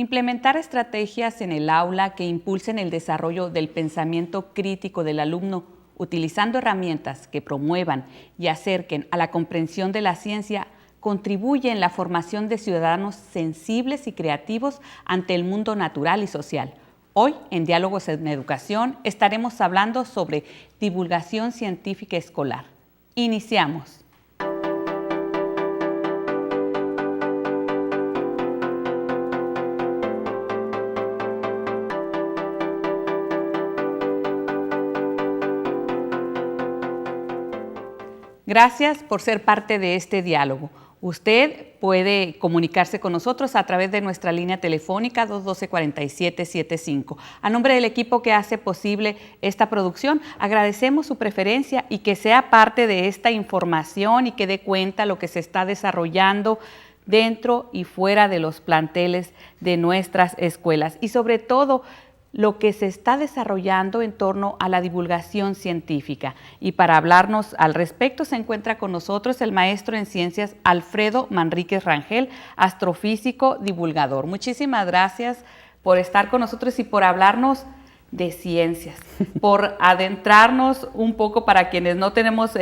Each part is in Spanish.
Implementar estrategias en el aula que impulsen el desarrollo del pensamiento crítico del alumno, utilizando herramientas que promuevan y acerquen a la comprensión de la ciencia, contribuye en la formación de ciudadanos sensibles y creativos ante el mundo natural y social. Hoy, en Diálogos en Educación, estaremos hablando sobre divulgación científica escolar. Iniciamos. Gracias por ser parte de este diálogo. Usted puede comunicarse con nosotros a través de nuestra línea telefónica 212-4775. A nombre del equipo que hace posible esta producción, agradecemos su preferencia y que sea parte de esta información y que dé cuenta lo que se está desarrollando dentro y fuera de los planteles de nuestras escuelas y sobre todo lo que se está desarrollando en torno a la divulgación científica. Y para hablarnos al respecto se encuentra con nosotros el maestro en ciencias Alfredo Manríquez Rangel, astrofísico divulgador. Muchísimas gracias por estar con nosotros y por hablarnos de ciencias, por adentrarnos un poco para quienes no tenemos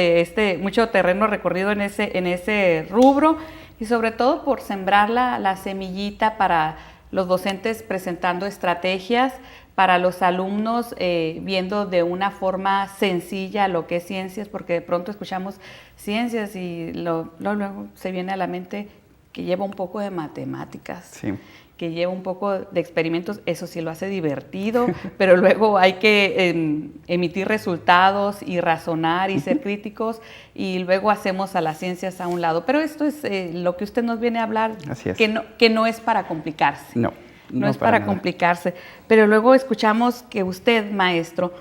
mucho terreno recorrido en ese rubro y sobre todo por sembrar la semillita para los docentes presentando estrategias, para los alumnos viendo de una forma sencilla lo que es ciencias, porque de pronto escuchamos ciencias y luego se viene a la mente que lleva un poco de matemáticas, sí, que lleva un poco de experimentos, eso sí lo hace divertido, pero luego hay que emitir resultados y razonar y ser críticos y luego hacemos a las ciencias a un lado. Pero esto es lo que usted nos viene a hablar, que no es para complicarse. No es para complicarse, pero luego escuchamos que usted, maestro,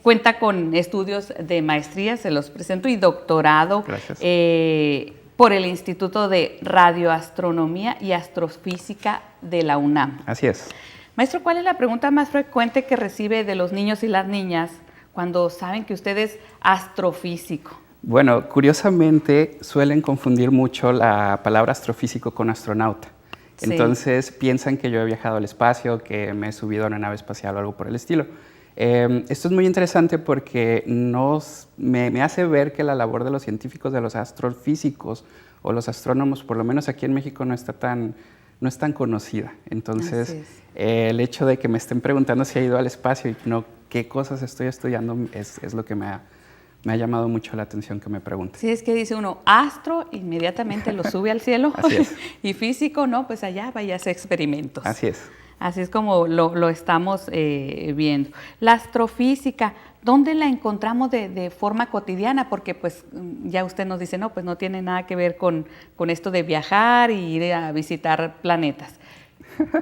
cuenta con estudios de maestría, se los presento, y doctorado por el Instituto de Radioastronomía y Astrofísica de la UNAM. Así es. Maestro, ¿cuál es la pregunta más frecuente que recibe de los niños y las niñas cuando saben que usted es astrofísico? Bueno, curiosamente suelen confundir mucho la palabra astrofísico con astronauta. Entonces piensan que yo he viajado al espacio, que me he subido a una nave espacial o algo por el estilo. Esto es muy interesante porque me hace ver que la labor de los científicos, de los astrofísicos o los astrónomos, por lo menos aquí en México, no es tan conocida. Entonces, el hecho de que me estén preguntando si he ido al espacio y no qué cosas estoy estudiando es lo que me ha llamado mucho la atención que me pregunten. Sí, es que dice uno, astro, inmediatamente lo sube al cielo. Así es. Y físico, no, pues allá vaya a hacer experimentos. Así es. Así es como lo estamos viendo. La astrofísica, ¿dónde la encontramos de forma cotidiana? Porque pues ya usted nos dice, no, pues no tiene nada que ver con esto de viajar y ir a visitar planetas.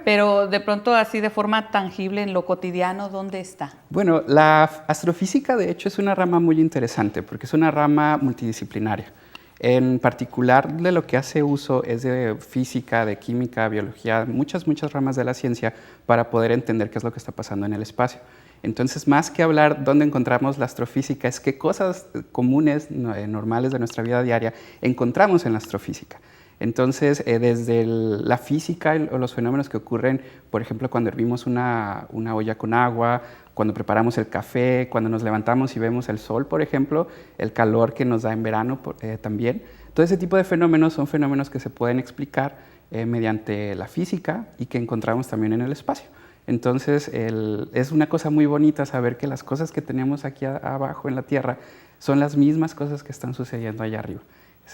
Pero de pronto así de forma tangible en lo cotidiano, ¿dónde está? Bueno, la astrofísica de hecho es una rama muy interesante porque es una rama multidisciplinaria. En particular de lo que hace uso es de física, de química, biología, muchas ramas de la ciencia para poder entender qué es lo que está pasando en el espacio. Entonces, más que hablar dónde encontramos la astrofísica, es qué cosas comunes, normales de nuestra vida diaria encontramos en la astrofísica. Entonces, desde la física o los fenómenos que ocurren, por ejemplo, cuando hervimos una olla con agua, cuando preparamos el café, cuando nos levantamos y vemos el sol, por ejemplo, el calor que nos da en verano también. Todo ese tipo de fenómenos son fenómenos que se pueden explicar mediante la física y que encontramos también en el espacio. Entonces, es una cosa muy bonita saber que las cosas que tenemos aquí abajo en la Tierra son las mismas cosas que están sucediendo allá arriba.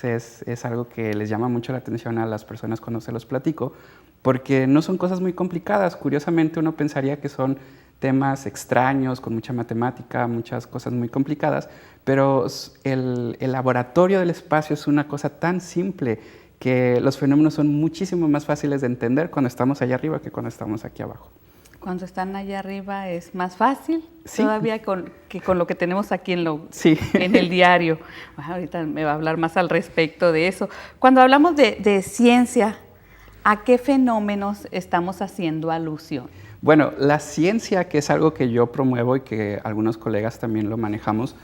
Es algo que les llama mucho la atención a las personas cuando se los platico, porque no son cosas muy complicadas. Curiosamente, uno pensaría que son temas extraños, con mucha matemática, muchas cosas muy complicadas, pero el laboratorio del espacio es una cosa tan simple que los fenómenos son muchísimo más fáciles de entender cuando estamos allá arriba que cuando estamos aquí abajo. Cuando están allá arriba es más fácil, sí, todavía que con lo que tenemos aquí sí, en el diario. Bueno, ahorita me va a hablar más al respecto de eso. Cuando hablamos de ciencia, ¿a qué fenómenos estamos haciendo alusión? Bueno, la ciencia, que es algo que yo promuevo y que algunos colegas también lo manejamos,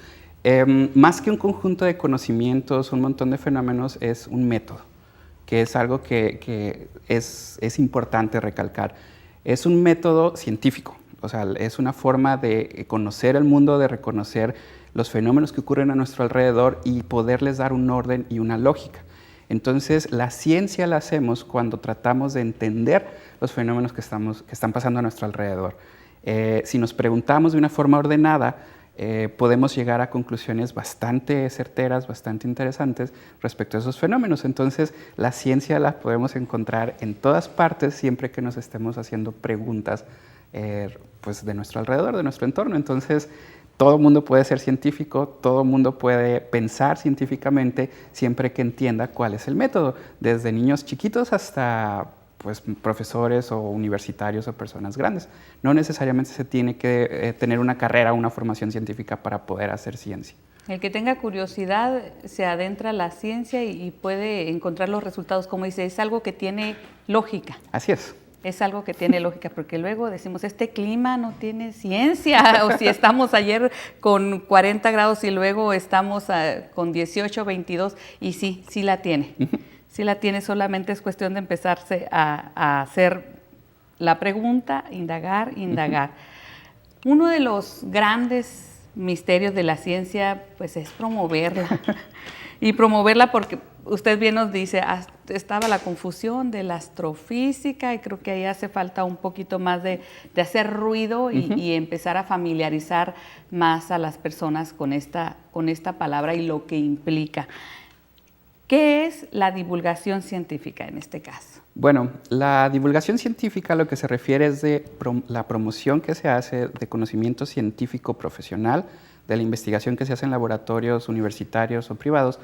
más que un conjunto de conocimientos, un montón de fenómenos, es un método que es algo que es importante recalcar. Es un método científico, o sea, es una forma de conocer el mundo, de reconocer los fenómenos que ocurren a nuestro alrededor y poderles dar un orden y una lógica. Entonces, la ciencia la hacemos cuando tratamos de entender los fenómenos que están pasando a nuestro alrededor. Si nos preguntamos de una forma ordenada, podemos llegar a conclusiones bastante certeras, bastante interesantes respecto a esos fenómenos. Entonces, la ciencia la podemos encontrar en todas partes siempre que nos estemos haciendo preguntas pues de nuestro alrededor, de nuestro entorno. Entonces, todo el mundo puede ser científico, todo el mundo puede pensar científicamente siempre que entienda cuál es el método, desde niños chiquitos hasta pues, profesores o universitarios o personas grandes. No necesariamente se tiene que tener una carrera o una formación científica para poder hacer ciencia. El que tenga curiosidad se adentra a la ciencia y puede encontrar los resultados, como dice, es algo que tiene lógica. Así es. Es algo que tiene lógica, porque luego decimos, este clima no tiene ciencia, o si estamos ayer con 40 grados y luego estamos con 18, 22, y sí la tiene. Sí la tiene, solamente es cuestión de empezarse a hacer la pregunta, indagar. Uno de los grandes misterios de la ciencia, pues, es promoverla. Y promoverla porque usted bien nos dice, estaba la confusión de la astrofísica y creo que ahí hace falta un poquito más de hacer ruido y empezar a familiarizar más a las personas con esta palabra y lo que implica. ¿Qué es la divulgación científica en este caso? Bueno, la divulgación científica lo que se refiere es de la promoción que se hace de conocimiento científico profesional, de la investigación que se hace en laboratorios universitarios o privados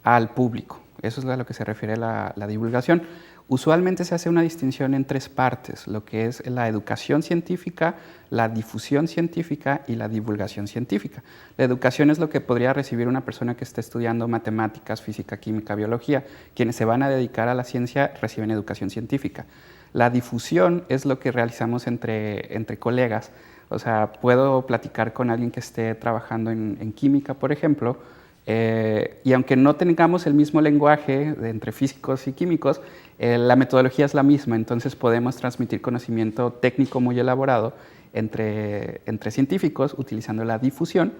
al público. Eso es a lo que se refiere la divulgación. Usualmente se hace una distinción en tres partes, lo que es la educación científica, la difusión científica y la divulgación científica. La educación es lo que podría recibir una persona que esté estudiando matemáticas, física, química, biología. Quienes se van a dedicar a la ciencia reciben educación científica. La difusión es lo que realizamos entre colegas. O sea, puedo platicar con alguien que esté trabajando en química, por ejemplo, y aunque no tengamos el mismo lenguaje entre físicos y químicos, la metodología es la misma, entonces podemos transmitir conocimiento técnico muy elaborado entre científicos utilizando la difusión,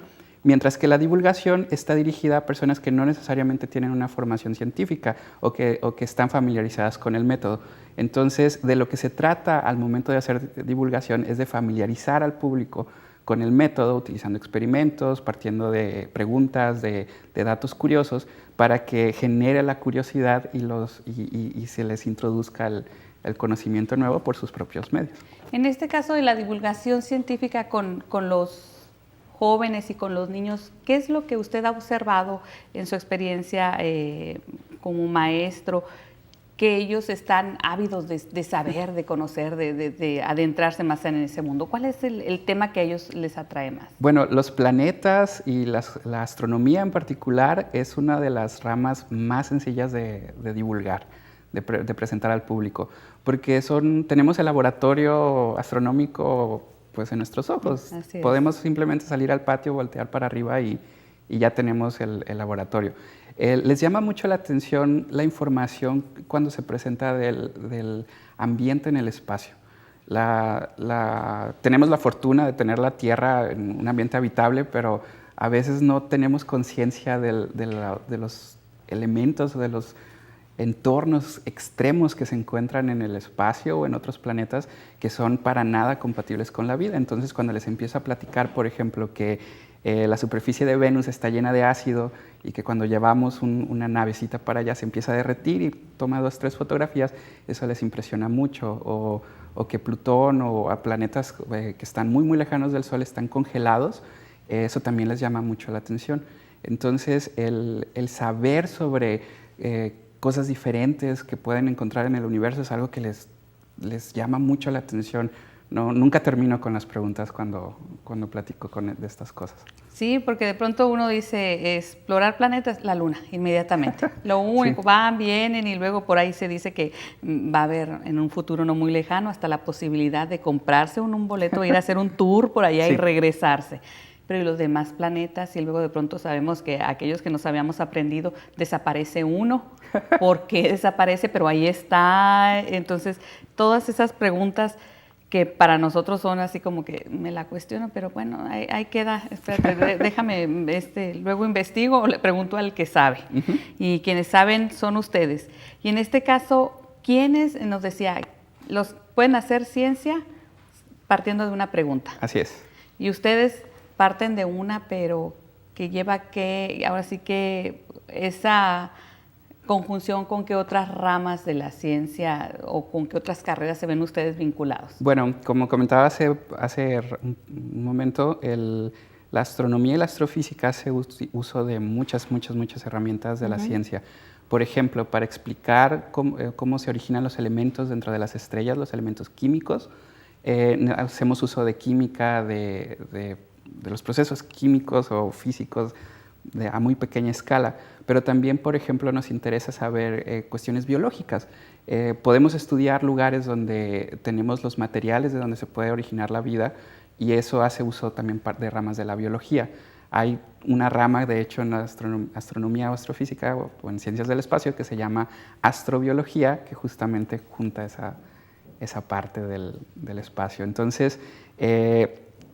mientras que la divulgación está dirigida a personas que no necesariamente tienen una formación científica o que están familiarizadas con el método. Entonces, de lo que se trata al momento de hacer divulgación es de familiarizar al público con el método, utilizando experimentos, partiendo de preguntas, de datos curiosos, para que genere la curiosidad y se les introduzca el conocimiento nuevo por sus propios medios. En este caso de la divulgación científica con los jóvenes y con los niños, ¿qué es lo que usted ha observado en su experiencia como maestro? Que ellos están ávidos de saber, de conocer, de adentrarse más en ese mundo. ¿Cuál es el tema que a ellos les atrae más? Bueno, los planetas y la astronomía en particular es una de las ramas más sencillas de divulgar, de presentar al público, porque tenemos el laboratorio astronómico pues, en nuestros ojos. Podemos simplemente salir al patio, voltear para arriba y ya tenemos el laboratorio. Les llama mucho la atención la información cuando se presenta del ambiente en el espacio. Tenemos la fortuna de tener la Tierra en un ambiente habitable, pero a veces no tenemos conciencia de los elementos, de los entornos extremos que se encuentran en el espacio o en otros planetas que son para nada compatibles con la vida. Entonces, cuando les empiezo a platicar, por ejemplo, que la superficie de Venus está llena de ácido y que cuando llevamos una navecita para allá se empieza a derretir y toma 2 o 3 fotografías, eso les impresiona mucho. O que Plutón o a planetas que están muy, muy lejanos del Sol están congelados, eso también les llama mucho la atención. Entonces, el saber sobre cosas diferentes que pueden encontrar en el universo es algo que les llama mucho la atención. Nunca termino con las preguntas cuando platico de estas cosas. Sí, porque de pronto uno dice, explorar planetas, la Luna, inmediatamente. Lo único, sí. Van, vienen y luego por ahí se dice que va a haber en un futuro no muy lejano hasta la posibilidad de comprarse un boleto, ir a hacer un tour por allá sí. Y regresarse. pero ¿y los demás planetas? Y luego de pronto sabemos que aquellos que nos habíamos aprendido, desaparece uno. ¿Por qué desaparece? Pero ahí está. Entonces, todas esas preguntas que para nosotros son así como que me la cuestiono, pero bueno, ahí queda, espérate, déjame, luego investigo o le pregunto al que sabe. Y quienes saben son ustedes. Y en este caso, ¿quiénes, nos decía, pueden hacer ciencia partiendo de una pregunta? Así es. Y ustedes parten de una, pero que lleva ahora sí que esa conjunción con qué otras ramas de la ciencia o con qué otras carreras se ven ustedes vinculados. Bueno, como comentaba hace un momento, la astronomía y la astrofísica hace uso de muchas herramientas de la ciencia. Por ejemplo, para explicar cómo se originan los elementos dentro de las estrellas, los elementos químicos, hacemos uso de química, de los procesos químicos o físicos a muy pequeña escala, pero también, por ejemplo, nos interesa saber cuestiones biológicas. Podemos estudiar lugares donde tenemos los materiales de donde se puede originar la vida y eso hace uso también de ramas de la biología. Hay una rama, de hecho, en la astronomía o astrofísica o en ciencias del espacio que se llama astrobiología, que justamente junta esa parte del espacio. Entonces,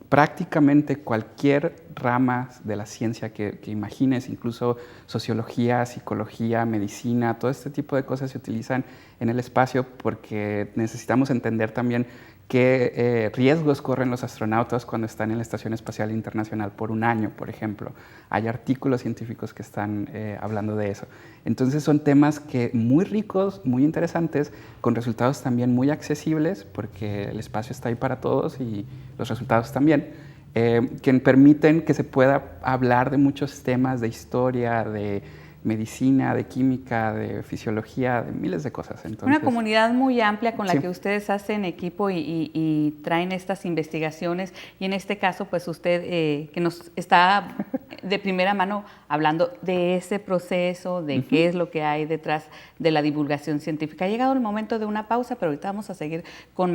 prácticamente cualquier rama de la ciencia que imagines, incluso sociología, psicología, medicina, todo este tipo de cosas se utilizan en el espacio porque necesitamos entender también qué riesgos corren los astronautas cuando están en la Estación Espacial Internacional por un año, por ejemplo. Hay artículos científicos que están hablando de eso. Entonces son temas muy ricos, muy interesantes, con resultados también muy accesibles, porque el espacio está ahí para todos y los resultados también, que permiten que se pueda hablar de muchos temas de historia, de medicina, de química, de fisiología, de miles de cosas. Entonces, una comunidad muy amplia con la que ustedes hacen equipo y traen estas investigaciones, y en este caso, pues usted que nos está de primera mano hablando de ese proceso, de qué es lo que hay detrás de la divulgación científica. Ha llegado el momento de una pausa, pero ahorita vamos a seguir con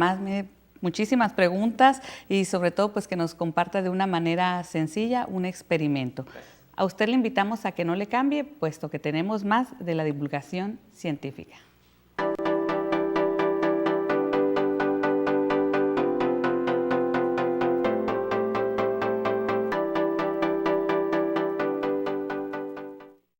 muchísimas preguntas y sobre todo pues que nos comparta de una manera sencilla un experimento. A usted le invitamos a que no le cambie, puesto que tenemos más de la divulgación científica.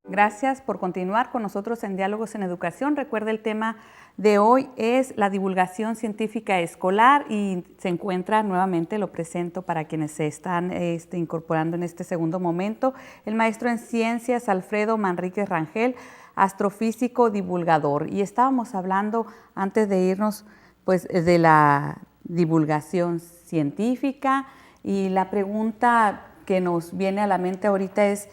Gracias por continuar con nosotros en Diálogos en Educación. Recuerde, el tema de hoy es la divulgación científica escolar y se encuentra nuevamente, lo presento para quienes se están incorporando en este segundo momento, el maestro en ciencias Alfredo Manríquez Rangel, astrofísico divulgador. Y estábamos hablando antes de irnos pues de la divulgación científica, y la pregunta que nos viene a la mente ahorita es,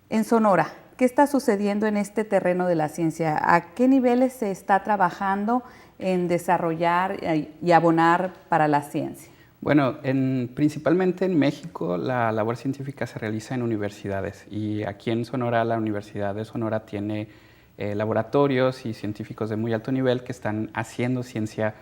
en Sonora, ¿qué está sucediendo en este terreno de la ciencia? ¿A qué niveles se está trabajando en desarrollar y abonar para la ciencia? Bueno, principalmente en México la labor científica se realiza en universidades, y aquí en Sonora la Universidad de Sonora tiene laboratorios y científicos de muy alto nivel que están haciendo ciencia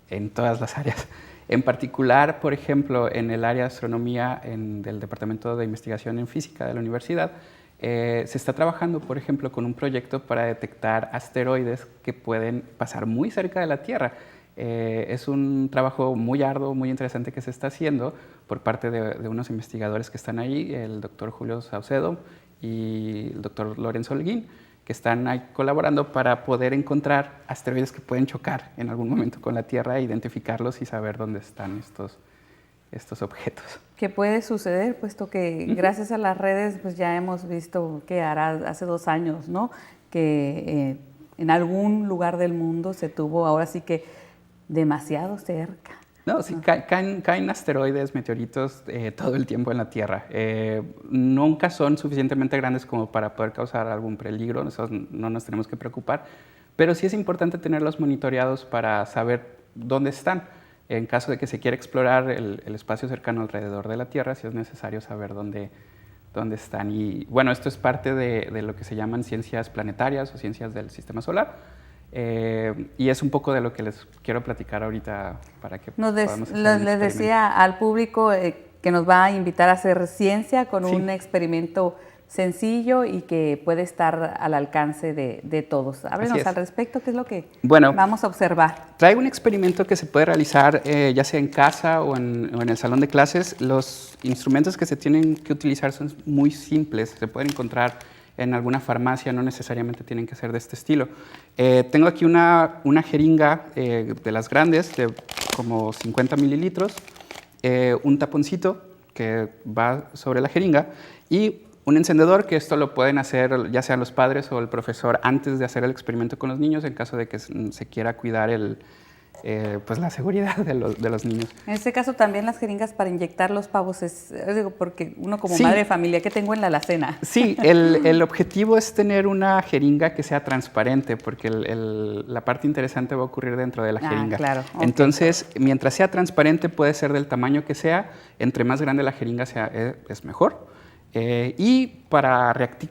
en todas las áreas. En particular, por ejemplo, en el área de astronomía del Departamento de Investigación en Física de la universidad, se está trabajando, por ejemplo, con un proyecto para detectar asteroides que pueden pasar muy cerca de la Tierra. Es un trabajo muy arduo, muy interesante que se está haciendo por parte de unos investigadores que están ahí, el doctor Julio Saucedo y el doctor Lorenzo Holguín, que están ahí colaborando para poder encontrar asteroides que pueden chocar en algún momento con la Tierra, identificarlos y saber dónde están estos objetos. ¿Qué puede suceder? Puesto que gracias a las redes pues ya hemos visto que hace 2 años, ¿no? Que en algún lugar del mundo se tuvo, ahora sí que demasiado cerca. No, sí, caen asteroides, meteoritos todo el tiempo en la Tierra. Nunca son suficientemente grandes como para poder causar algún peligro, nosotros no nos tenemos que preocupar, pero sí es importante tenerlos monitoreados para saber dónde están. En caso de que se quiera explorar el espacio cercano alrededor de la Tierra, sí es necesario saber dónde están. Y bueno, esto es parte de lo que se llaman ciencias planetarias o ciencias del sistema solar. Y es un poco de lo que les quiero platicar ahorita para que podamos hacer un les decía al público que nos va a invitar a hacer ciencia con Sí. un experimento sencillo y que puede estar al alcance de todos. Háblenos al respecto, ¿qué es lo que vamos a observar? Traigo un experimento que se puede realizar ya sea en casa o en el salón de clases. Los instrumentos que se tienen que utilizar son muy simples, se pueden encontrar en alguna farmacia, no necesariamente tienen que ser de este estilo. Tengo aquí una jeringa de las grandes, de como 50 mililitros, un taponcito que va sobre la jeringa y un encendedor, que esto lo pueden hacer ya sean los padres o el profesor antes de hacer el experimento con los niños en caso de que se quiera cuidar pues la seguridad de los niños. En este caso también las jeringas para inyectar los pavos, digo, porque uno como Sí. madre de familia, ¿qué tengo en la alacena? Sí, el objetivo es tener una jeringa que sea transparente, porque la parte interesante va a ocurrir dentro de la jeringa. Claro. Okay. Entonces, mientras sea transparente, puede ser del tamaño que sea, entre más grande la jeringa sea, es mejor. Y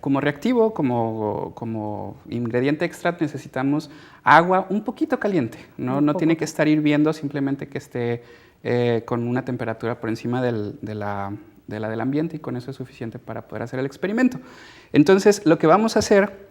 como reactivo, como ingrediente extra, necesitamos agua un poquito caliente. No tiene que estar hirviendo, simplemente que esté con una temperatura por encima de la del ambiente, y con eso es suficiente para poder hacer el experimento. Entonces, lo que vamos a hacer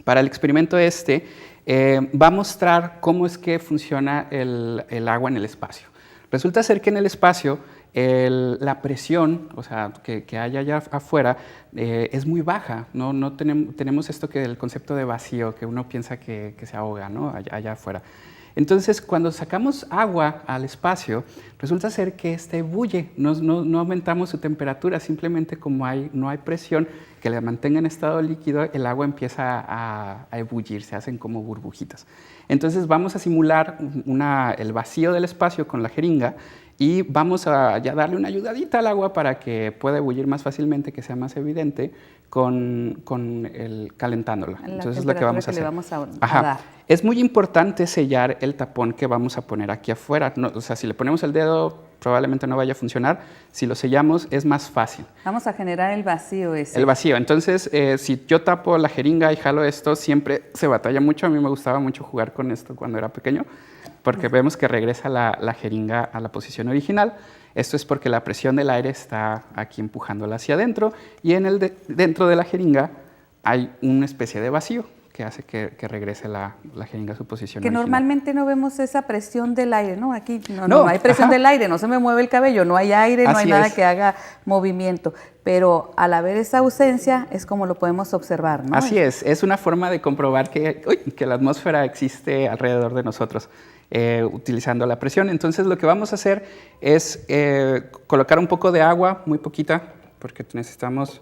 para el experimento va a mostrar cómo es que funciona el agua en el espacio. Resulta ser que en el espacio la presión, o sea, que hay allá afuera, es muy baja. No tenemos esto el concepto de vacío, que uno piensa que se ahoga, ¿no? allá afuera. Entonces, cuando sacamos agua al espacio, resulta ser que bulle, no aumentamos su temperatura, simplemente como no hay presión que la mantenga en estado líquido, el agua empieza a ebullir, se hacen como burbujitas. Entonces vamos a simular el vacío del espacio con la jeringa y vamos a ya darle una ayudadita al agua para que pueda ebullir más fácilmente, que sea más evidente, calentándola. Entonces es lo que vamos a hacer. Dar. Es muy importante sellar el tapón que vamos a poner aquí afuera. O sea, si le ponemos el dedo, probablemente no vaya a funcionar. Si lo sellamos, es más fácil. Vamos a generar el vacío ese. El vacío. Entonces, si yo tapo la jeringa y jalo esto, siempre se batalla mucho. A mí me gustaba mucho jugar con esto cuando era pequeño, porque vemos que regresa la jeringa a la posición original. Esto es porque la presión del aire está aquí empujándola hacia adentro, y dentro de la jeringa hay una especie de vacío que hace que regrese la jeringa a su posición original. Normalmente no vemos esa presión del aire, ¿no? Aquí no hay presión del aire, no se me mueve el cabello, no hay aire, no hay nada que haga movimiento. Pero al haber esa ausencia es como lo podemos observar, ¿no? Así es una forma de comprobar que la atmósfera existe alrededor de nosotros, utilizando la presión. Entonces lo que vamos a hacer es colocar un poco de agua, muy poquita, porque necesitamos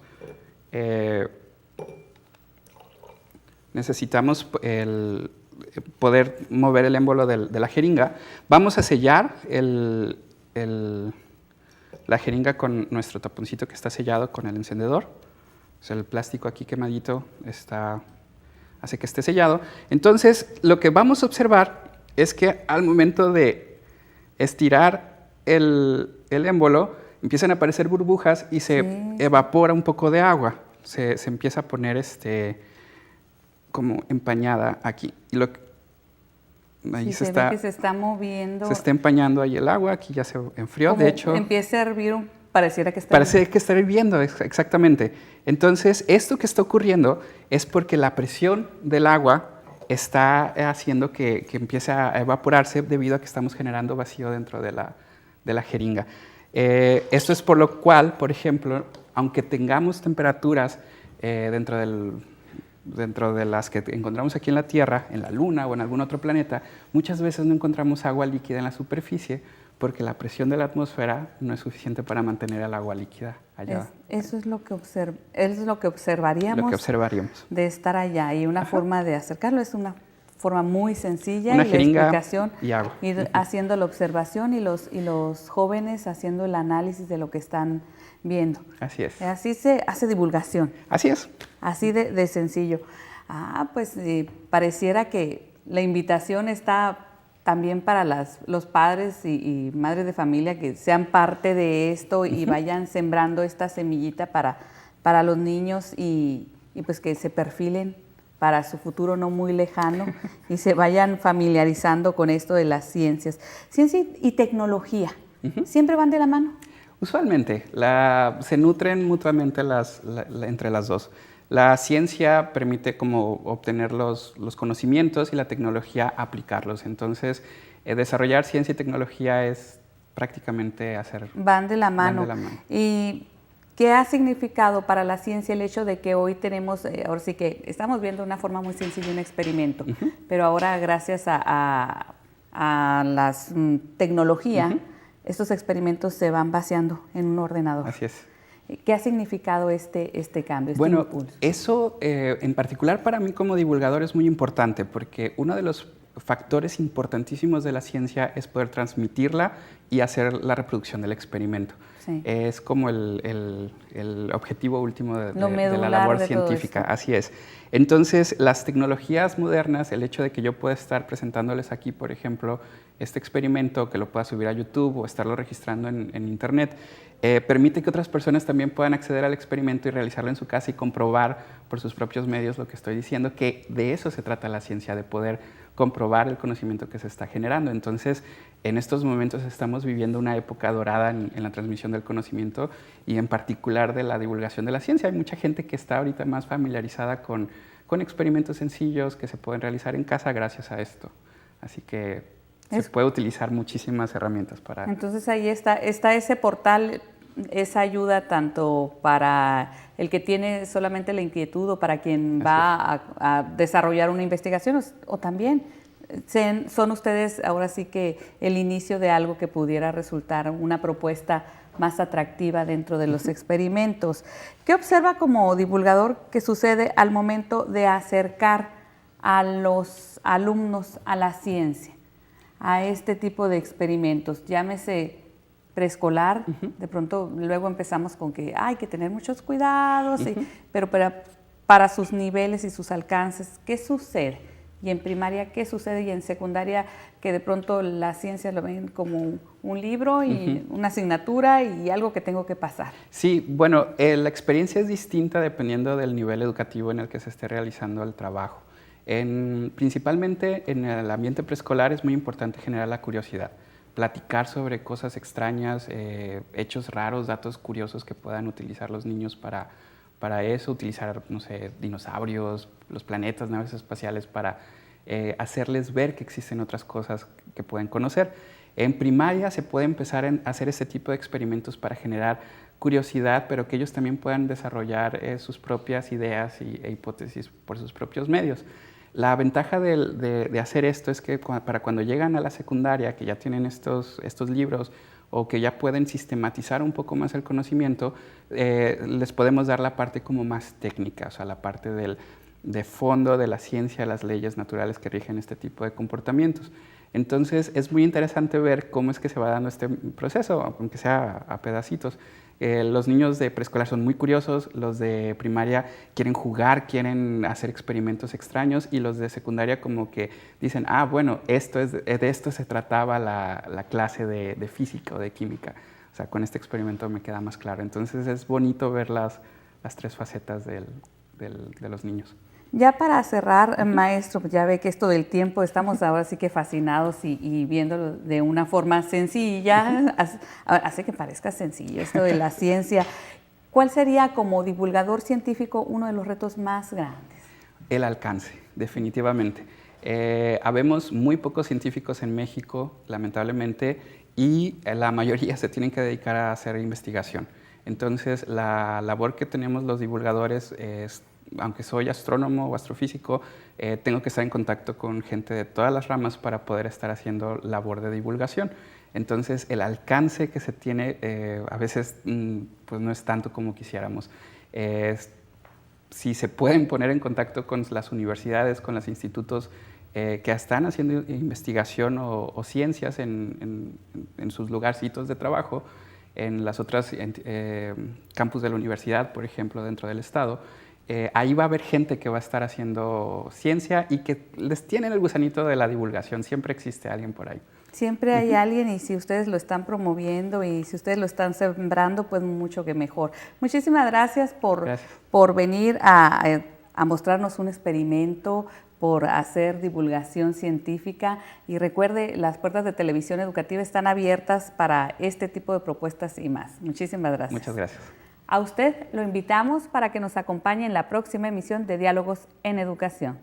poder mover el émbolo de la jeringa. Vamos a sellar la jeringa con nuestro taponcito que está sellado con el encendedor. O sea, el plástico aquí quemadito hace que esté sellado. Entonces, lo que vamos a observar es que al momento de estirar el émbolo, empiezan a aparecer burbujas y se evapora un poco de agua. Se empieza a poner como empañada aquí. Y ahí se está moviendo. Se está empañando ahí el agua, aquí ya se enfrió. De hecho, empieza a hervir, pareciera que está hirviendo, exactamente. Entonces, esto que está ocurriendo es porque la presión del agua está haciendo que empiece a evaporarse debido a que estamos generando vacío dentro de la jeringa. Esto es por lo cual, por ejemplo, aunque tengamos temperaturas dentro de las que encontramos aquí en la Tierra, en la Luna o en algún otro planeta, muchas veces no encontramos agua líquida en la superficie porque la presión de la atmósfera no es suficiente para mantener el agua líquida allá. Eso es lo que observaríamos. Lo que observaríamos. De estar allá. Y una forma de acercarlo es una forma muy sencilla. Una jeringa la explicación, y agua. Ir haciendo la observación y los jóvenes haciendo el análisis de lo que están viendo. Así es. Así se hace divulgación. Así es. Así de sencillo. Pues pareciera que la invitación está también para los padres y madres de familia que sean parte de esto y vayan sembrando esta semillita para los niños y pues que se perfilen para su futuro no muy lejano y se vayan familiarizando con esto de las ciencias. Ciencia y tecnología, ¿siempre van de la mano? Usualmente, se nutren mutuamente entre las dos. La ciencia permite como obtener los conocimientos y la tecnología aplicarlos. Entonces, desarrollar ciencia y tecnología es prácticamente hacer... Van de la mano. Van de la mano. ¿Y qué ha significado para la ciencia el hecho de que hoy tenemos, ahora sí que estamos viendo de una forma muy sencilla un experimento, pero ahora gracias a la tecnología, estos experimentos se van vaciando en un ordenador? Así es. ¿Qué ha significado este cambio, este bueno, impulso? Eso en particular para mí como divulgador es muy importante porque uno de los factores importantísimos de la ciencia es poder transmitirla y hacer la reproducción del experimento. Sí. Es como el objetivo último de la labor científica, así es. Entonces, las tecnologías modernas, el hecho de que yo pueda estar presentándoles aquí, por ejemplo, este experimento, que lo pueda subir a YouTube o estarlo registrando en Internet, permite que otras personas también puedan acceder al experimento y realizarlo en su casa y comprobar por sus propios medios lo que estoy diciendo, que de eso se trata la ciencia, de poder comprobar el conocimiento que se está generando. Entonces, en estos momentos estamos viviendo una época dorada en la transmisión del conocimiento y en particular de la divulgación de la ciencia. Hay mucha gente que está ahorita más familiarizada con experimentos sencillos que se pueden realizar en casa gracias a esto. Así que se puede utilizar muchísimas herramientas para... Entonces ahí está ese portal, esa ayuda tanto para el que tiene solamente la inquietud o para quien va a desarrollar una investigación o también son ustedes ahora sí que el inicio de algo que pudiera resultar una propuesta más atractiva dentro de los experimentos. ¿Qué observa como divulgador que sucede al momento de acercar a los alumnos a la ciencia, a este tipo de experimentos? Llámese preescolar, de pronto luego empezamos con que hay que tener muchos cuidados, pero para sus niveles y sus alcances, ¿qué sucede? Y en primaria, ¿qué sucede? Y en secundaria, que de pronto la ciencia lo ven como un libro y una asignatura y algo que tengo que pasar. Sí, bueno, la experiencia es distinta dependiendo del nivel educativo en el que se esté realizando el trabajo. Principalmente en el ambiente preescolar es muy importante generar la curiosidad, platicar sobre cosas extrañas, hechos raros, datos curiosos que puedan utilizar los niños para eso, utilizar, no sé, dinosaurios, los planetas, naves espaciales, para hacerles ver que existen otras cosas que pueden conocer. En primaria se puede empezar a hacer este tipo de experimentos para generar curiosidad, pero que ellos también puedan desarrollar sus propias ideas e hipótesis por sus propios medios. La ventaja de hacer esto es que para cuando llegan a la secundaria, que ya tienen estos libros o que ya pueden sistematizar un poco más el conocimiento, les podemos dar la parte como más técnica, o sea, la parte de fondo de la ciencia, las leyes naturales que rigen este tipo de comportamientos. Entonces, es muy interesante ver cómo es que se va dando este proceso, aunque sea a pedacitos. Los niños de preescolar son muy curiosos, los de primaria quieren jugar, quieren hacer experimentos extraños, y los de secundaria como que dicen, ah, bueno, de esto se trataba la clase de física o de química. O sea, con este experimento me queda más claro. Entonces es bonito ver las tres facetas de los niños. Ya para cerrar, maestro, ya ve que esto del tiempo, estamos ahora sí que fascinados y viéndolo de una forma sencilla, hace que parezca sencillo esto de la ciencia. ¿Cuál sería como divulgador científico uno de los retos más grandes? El alcance, definitivamente. Habemos muy pocos científicos en México, lamentablemente, y la mayoría se tienen que dedicar a hacer investigación. Entonces, la labor que tenemos los divulgadores es, aunque soy astrónomo o astrofísico, tengo que estar en contacto con gente de todas las ramas para poder estar haciendo labor de divulgación. Entonces, el alcance que se tiene a veces pues no es tanto como quisiéramos. Si se pueden poner en contacto con las universidades, con los institutos que están haciendo investigación o ciencias en sus lugarcitos de trabajo, en las otras campus de la universidad, por ejemplo, dentro del estado, ahí va a haber gente que va a estar haciendo ciencia y que les tienen el gusanito de la divulgación. Siempre existe alguien por ahí. Siempre hay alguien, y si ustedes lo están promoviendo y si ustedes lo están sembrando, pues mucho que mejor. Muchísimas gracias por venir a mostrarnos un experimento, por hacer divulgación científica y recuerde, las puertas de Televisión Educativa están abiertas para este tipo de propuestas y más. Muchísimas gracias. Muchas gracias. A usted lo invitamos para que nos acompañe en la próxima emisión de Diálogos en Educación.